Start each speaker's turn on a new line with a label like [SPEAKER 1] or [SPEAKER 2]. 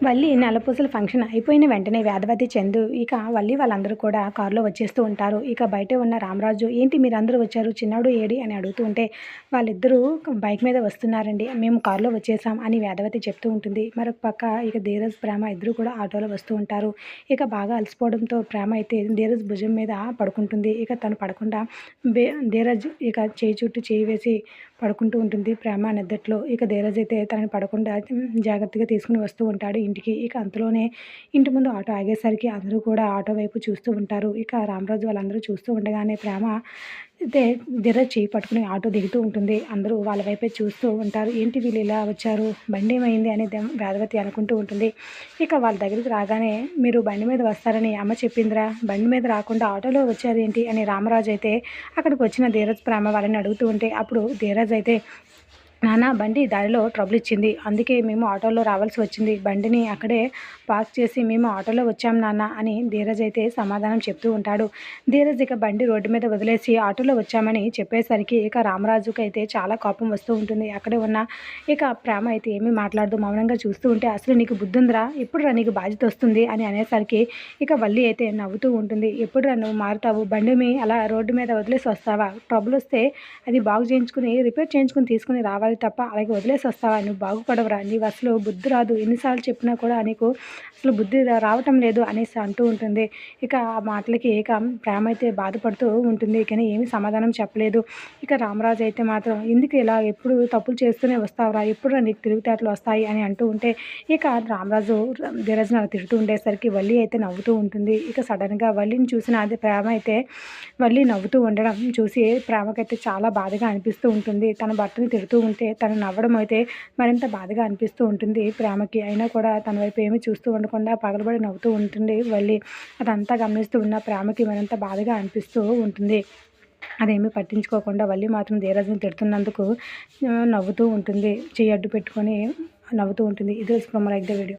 [SPEAKER 1] Valli నల్లపూసల function అయిపోయిన వెంటనే వేదవతి, చందు ఇక వల్లి వాళ్ళందరూ కూడా కారులో వచ్చేస్తూ ఉంటారు. ఇక బయటే ఉన్న రామరాజు, ఏంటి మీరందరూ వచ్చారు, చిన్నాడు ఏడి అని అడుగుతూ ఉంటే, వాళ్ళిద్దరూ బైక్ మీద వస్తున్నారండి, మేము కారులో వచ్చేసాం అని వేదవతి చెప్తూ ఉంటుంది. మరొక పక్క ఇక ధీరజ్, ప్రేమ ఇద్దరు కూడా ఆటోలో వస్తూ ఉంటారు. ఇక బాగా అలసిపోవడంతో ప్రేమ అయితే ధీరజ్ భుజం మీద పడుకుంటుంది. ఇక తను పడకుండా ధీరజ్ ఇక చేయి చుట్టూ చేయి వేసి పడుకుంటూ ఉంటుంది ప్రేమ నిద్దట్లో. ఇక ధీరజ్ అయితే తనని పడకుండా జాగ్రత్తగా తీసుకుని వస్తూ ఉంటాడు ఇంటికి. ఇక అంతలోనే ఇంటి ముందు ఆటో ఆగేసరికి అందరూ కూడా ఆటో వైపు చూస్తూ ఉంటారు. ఇక రామరాజు వాళ్ళందరూ చూస్తూ ఉండగానే ప్రేమ అయితే ధీరజ్ చేయి పట్టుకుని ఆటో దిగుతూ ఉంటుంది. అందరూ వాళ్ళ వైపే చూస్తూ ఉంటారు. ఏంటి వీళ్ళు ఇలా వచ్చారు, బండి ఏమైంది అని వేదవతి అనుకుంటూ ఉంటుంది. ఇక వాళ్ళ దగ్గరికి రాగానే, మీరు బండి మీద వస్తారని అమ్మ చెప్పిందిరా, బండి మీద రాకుండా ఆటోలో వచ్చారు ఏంటి అని రామరాజు అయితే అక్కడికి వచ్చిన ధీరజ్, ప్రేమ వాళ్ళని అడుగుతూ ఉంటే, అప్పుడు ధీరజ్ అయితే, నాన్న బండి దారిలో ట్రబుల్ ఇచ్చింది, అందుకే మేము ఆటోలో రావాల్సి వచ్చింది, బండిని అక్కడే పార్క్ చేసి మేము ఆటోలో వచ్చాం నాన్న అని ధీరజ్ అయితే సమాధానం చెప్తూ ఉంటాడు. ధీరజ్ ఇక బండి రోడ్డు మీద వదిలేసి ఆటోలో వచ్చామని చెప్పేసరికి ఇక రామరాజుకి అయితే చాలా కోపం వస్తూ ఉంటుంది. అక్కడే ఉన్న ఇక ప్రేమ అయితే ఏమీ మాట్లాడదు, మౌనంగా చూస్తూ ఉంటే, అసలు నీకు బుద్ధి ఉందిరా, ఎప్పుడురా నీకు బాధ్యత వస్తుంది అని అనేసరికి ఇక వల్లి అయితే నవ్వుతూ ఉంటుంది. ఎప్పుడురా నువ్వు మారుతావు, బండిని అలా రోడ్డు మీద వదిలేసి వస్తావా, ట్రబుల్ వస్తే అది బాగు చేయించుకుని రిపేర్ చేయించుకుని తీసుకుని రావాలి తప్ప అలాగే వదిలేసి వస్తావా, నువ్వు బాగుపడవరా, నీవు అసలు బుద్ధి రాదు, ఎన్నిసార్లు చెప్పినా కూడా నీకు అసలు బుద్ధి రావటం లేదు అనేసి అంటూ ఉంటుంది. ఇక ఆ మాటలకి ఇక ప్రేమ అయితే బాధపడుతూ ఉంటుంది, కానీ ఏమీ సమాధానం చెప్పలేదు. ఇక రామరాజు అయితే మాత్రం, ఎందుకు ఇలా ఎప్పుడు తప్పులు చేస్తూనే వస్తావురా, ఎప్పుడు నీకు తిరుగుతాట్లు వస్తాయి అని అంటూ ఉంటే, ఇక రామరాజు ధీరజ్ని అలా తిరుగుతూ ఉండేసరికి వల్లి అయితే నవ్వుతూ ఉంటుంది. ఇక సడన్గా వల్లిని చూసిన అది ప్రేమ అయితే వల్లి నవ్వుతూ ఉండడం చూసి ప్రేమకైతే చాలా బాధగా అనిపిస్తూ ఉంటుంది. తన భర్తని తిడుతూ ఉంటే తను నవ్వడం అయితే మరింత బాధగా అనిపిస్తూ ఉంటుంది ప్రేమకి. అయినా కూడా తన వైపు ఏమీ చూస్తూ ఉండకుండా పగలబడి నవ్వుతూ ఉంటుంది వల్లి. అదంతా గమనిస్తూ ఉన్న ప్రేమకి మరింత బాధగా అనిపిస్తూ ఉంటుంది. అదేమీ పట్టించుకోకుండా వల్లి మాత్రం ధీరజ్ని తిడుతున్నందుకు నవ్వుతూ ఉంటుంది, చెయ్యి అడ్డు పెట్టుకొని నవ్వుతూ ఉంటుంది. ఇది లైక్ ద వీడియో.